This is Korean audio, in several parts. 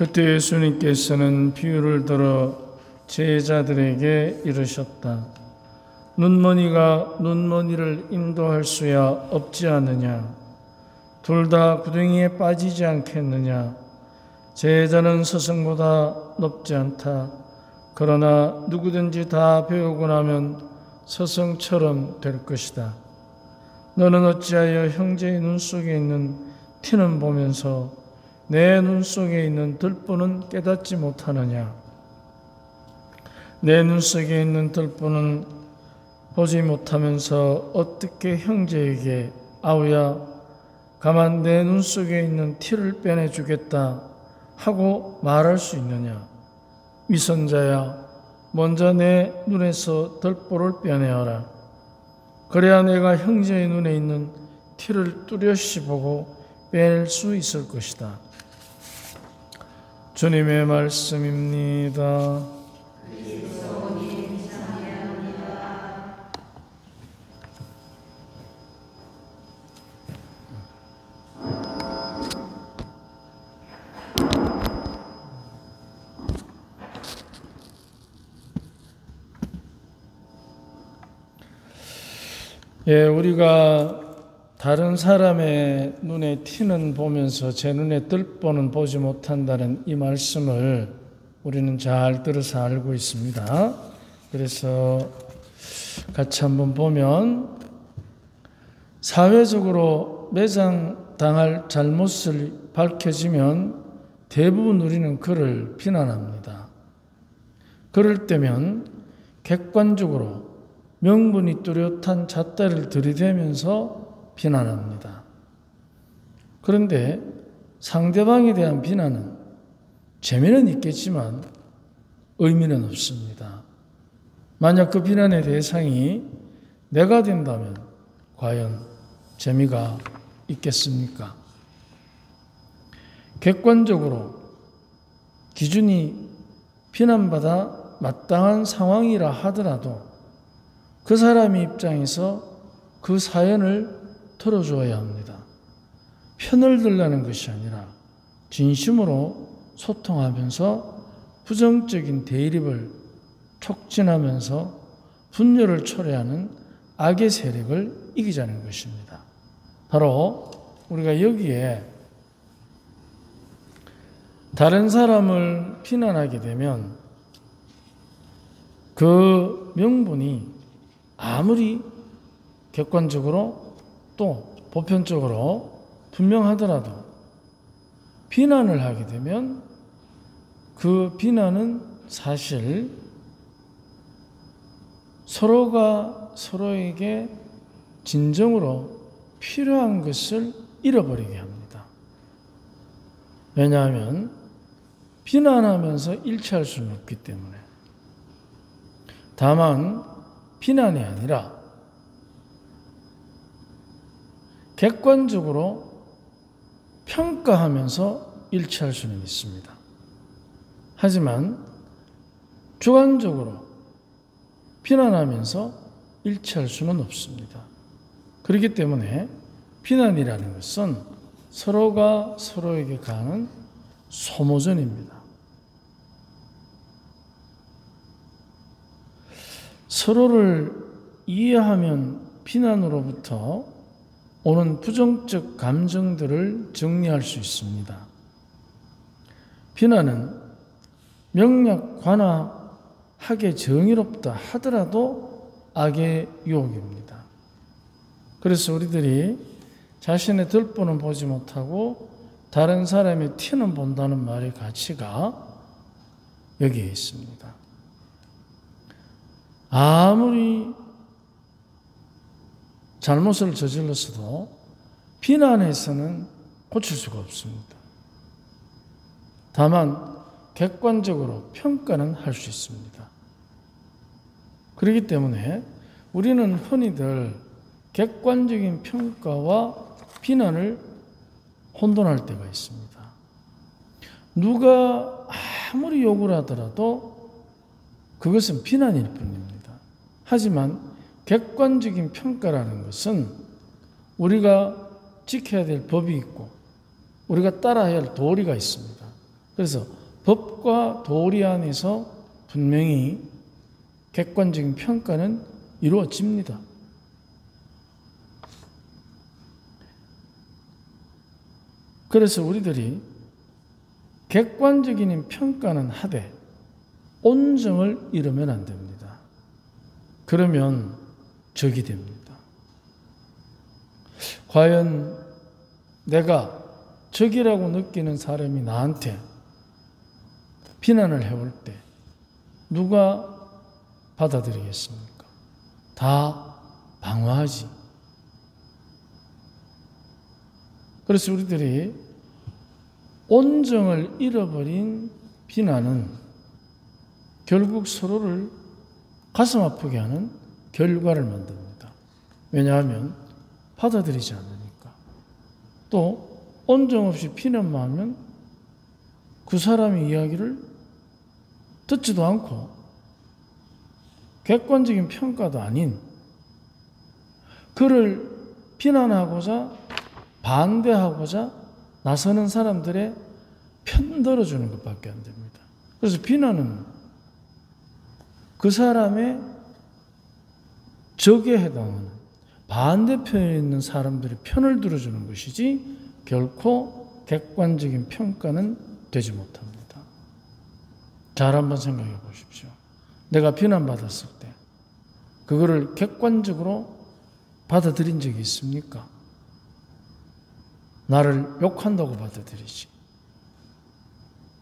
그때 예수님께서는 비유를 들어 제자들에게 이르셨다. 눈먼이가 눈먼이를 인도할 수야 없지 않느냐? 둘 다 구덩이에 빠지지 않겠느냐? 제자는 스승보다 높지 않다. 그러나 누구든지 다 배우고 나면 스승처럼 될 것이다. 너는 어찌하여 형제의 눈 속에 있는 티는 보면서 내 눈 속에 있는 들보는 깨닫지 못하느냐? 내 눈 속에 있는 들보는 보지 못하면서 어떻게 형제에게 아우야 가만 내 눈 속에 있는 티를 빼내주겠다 하고 말할 수 있느냐? 위선자야, 먼저 내 눈에서 들보를 빼내어라. 그래야 내가 형제의 눈에 있는 티를 뚜렷이 보고 빼낼 수 있을 것이다. 주님의 말씀입니다. 우리가 다른 사람의 눈에 티는 보면서 제 눈에 들보는 보지 못한다는 이 말씀을 우리는 잘 들어서 알고 있습니다. 그래서 같이 한번 보면 사회적으로 매장당할 잘못을 밝혀지면 대부분 우리는 그를 비난합니다. 그럴 때면 객관적으로 명분이 뚜렷한 잣대를 들이대면서 비난합니다. 그런데 상대방에 대한 비난은 재미는 있겠지만 의미는 없습니다. 만약 그 비난의 대상이 내가 된다면 과연 재미가 있겠습니까? 객관적으로 기준이 비난받아 마땅한 상황이라 하더라도 그 사람의 입장에서 그 사연을 들어줘야 합니다. 편을 들라는 것이 아니라 진심으로 소통하면서 부정적인 대립을 촉진하면서 분열을 초래하는 악의 세력을 이기자는 것입니다. 바로 우리가 여기에 다른 사람을 비난하게 되면 그 명분이 아무리 객관적으로 또 보편적으로 분명하더라도 비난을 하게 되면 그 비난은 사실 서로가 서로에게 진정으로 필요한 것을 잃어버리게 합니다. 왜냐하면 비난하면서 일치할 수는 없기 때문에. 다만 비난이 아니라 객관적으로 평가하면서 일치할 수는 있습니다. 하지만 주관적으로 비난하면서 일치할 수는 없습니다. 그렇기 때문에 비난이라는 것은 서로가 서로에게 가는 소모전입니다. 서로를 이해하면 비난으로부터 오는 부정적 감정들을 정리할 수 있습니다. 비난은 명약 관화하게 정의롭다 하더라도 악의 유혹입니다. 그래서 우리들이 자신의 들보는 보지 못하고 다른 사람의 티는 본다는 말의 가치가 여기에 있습니다. 아무리 잘못을 저질렀어도 비난해서는 고칠 수가 없습니다. 다만 객관적으로 평가는 할 수 있습니다. 그렇기 때문에 우리는 흔히들 객관적인 평가와 비난을 혼돈할 때가 있습니다. 누가 아무리 욕을 하더라도 그것은 비난일 뿐입니다. 하지만 객관적인 평가라는 것은 우리가 지켜야 될 법이 있고 우리가 따라야 할 도리가 있습니다. 그래서 법과 도리 안에서 분명히 객관적인 평가는 이루어집니다. 그래서 우리들이 객관적인 평가는 하되 온정을 잃으면 안 됩니다. 그러면 적이 됩니다. 과연 내가 적이라고 느끼는 사람이 나한테 비난을 해올 때 누가 받아들이겠습니까? 다 방어하지. 그래서 우리들이 온정을 잃어버린 비난은 결국 서로를 가슴 아프게 하는 결과를 만듭니다. 왜냐하면 받아들이지 않으니까. 또 온정 없이 비난만 하면 그 사람의 이야기를 듣지도 않고 객관적인 평가도 아닌 그를 비난하고자 반대하고자 나서는 사람들의 편들어주는 것밖에 안 됩니다. 그래서 비난은 그 사람의 적에 해당하는 반대편에 있는 사람들의 편을 들어주는 것이지 결코 객관적인 평가는 되지 못합니다. 잘 한번 생각해 보십시오. 내가 비난받았을 때 그거를 객관적으로 받아들인 적이 있습니까? 나를 욕한다고 받아들이지.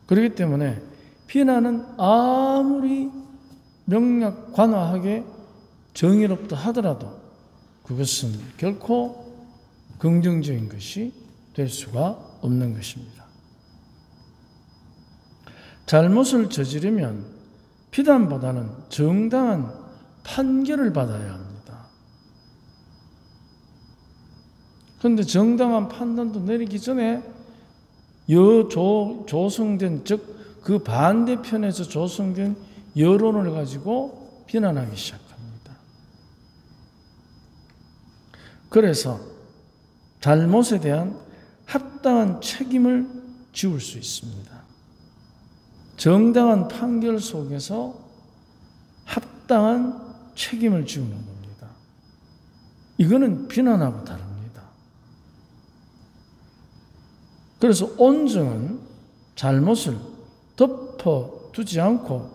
그렇기 때문에 비난은 아무리 명략 관화하게 정의롭다 하더라도 그것은 결코 긍정적인 것이 될 수가 없는 것입니다. 잘못을 저지르면 비난보다는 정당한 판결을 받아야 합니다. 그런데 정당한 판단도 내리기 전에 조성된, 즉 그 반대편에서 조성된 여론을 가지고 비난하기 시작합니다. 그래서 잘못에 대한 합당한 책임을 지울 수 있습니다. 정당한 판결 속에서 합당한 책임을 지우는 겁니다. 이거는 비난하고 다릅니다. 그래서 온정은 잘못을 덮어두지 않고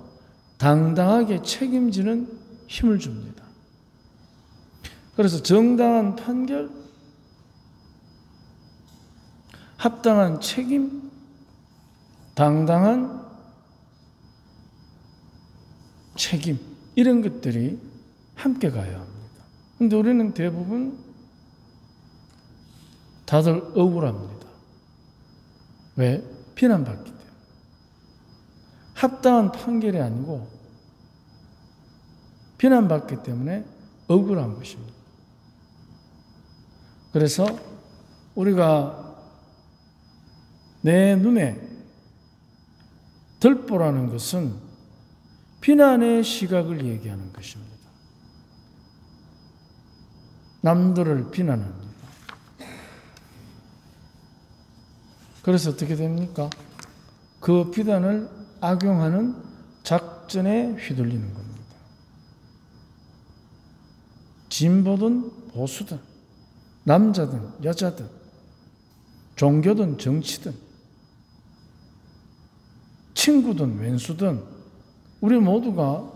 당당하게 책임지는 힘을 줍니다. 그래서 정당한 판결, 합당한 책임, 당당한 책임, 이런 것들이 함께 가야 합니다. 그런데 우리는 대부분 다들 억울합니다. 왜? 비난받기 때문에. 합당한 판결이 아니고 비난받기 때문에 억울한 것입니다. 그래서 우리가 내 눈에 들보라는 것은 비난의 시각을 얘기하는 것입니다. 남들을 비난합니다. 그래서 어떻게 됩니까? 그 비난을 악용하는 작전에 휘둘리는 겁니다. 진보든 보수든 남자든 여자든 종교든 정치든 친구든 왼수든 우리 모두가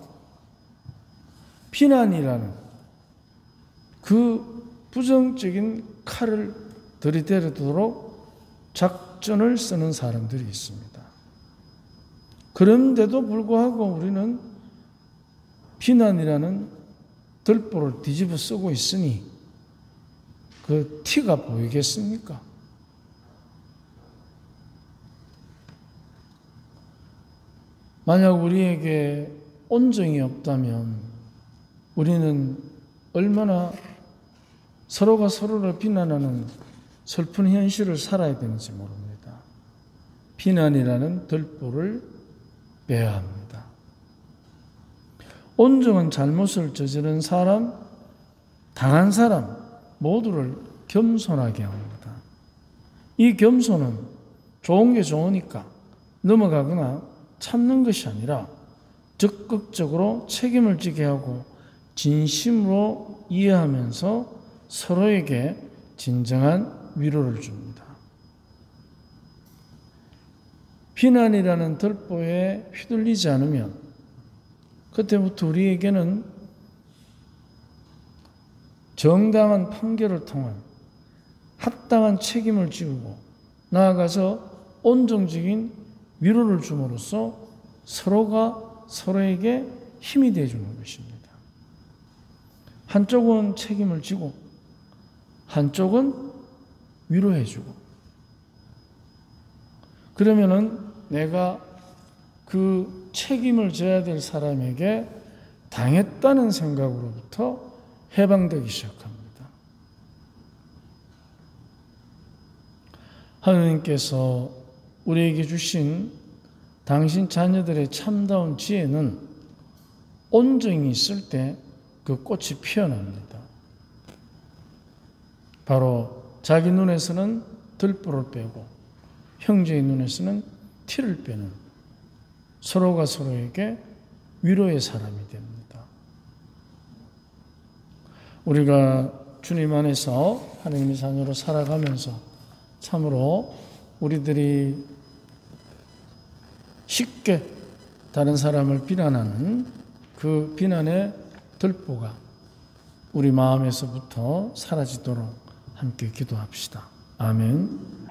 비난이라는 그 부정적인 칼을 들이대도록 작전을 쓰는 사람들이 있습니다. 그런데도 불구하고 우리는 비난이라는 들보를 뒤집어 쓰고 있으니 그 티가 보이겠습니까? 만약 우리에게 온정이 없다면 우리는 얼마나 서로가 서로를 비난하는 슬픈 현실을 살아야 되는지 모릅니다. 비난이라는 들보를 빼야 합니다. 온정은 잘못을 저지른 사람, 당한 사람 모두를 겸손하게 합니다. 이 겸손은 좋은 게 좋으니까 넘어가거나 참는 것이 아니라 적극적으로 책임을 지게 하고 진심으로 이해하면서 서로에게 진정한 위로를 줍니다. 비난이라는 들보에 휘둘리지 않으면 그때부터 우리에게는 정당한 판결을 통한 합당한 책임을 지우고 나아가서 온정적인 위로를 줌으로써 서로가 서로에게 힘이 되어주는 것입니다. 한쪽은 책임을 지고 한쪽은 위로해주고, 그러면은 내가 그 책임을 져야 될 사람에게 당했다는 생각으로부터 해방되기 시작합니다. 하느님께서 우리에게 주신 당신 자녀들의 참다운 지혜는 온정이 있을 때 그 꽃이 피어납니다. 바로 자기 눈에서는 들보를 빼고 형제의 눈에서는 티를 빼는 서로가 서로에게 위로의 사람이 됩니다. 우리가 주님 안에서 하나님의 자녀로 살아가면서 참으로 우리들이 쉽게 다른 사람을 비난하는 그 비난의 들보가 우리 마음에서부터 사라지도록 함께 기도합시다. 아멘.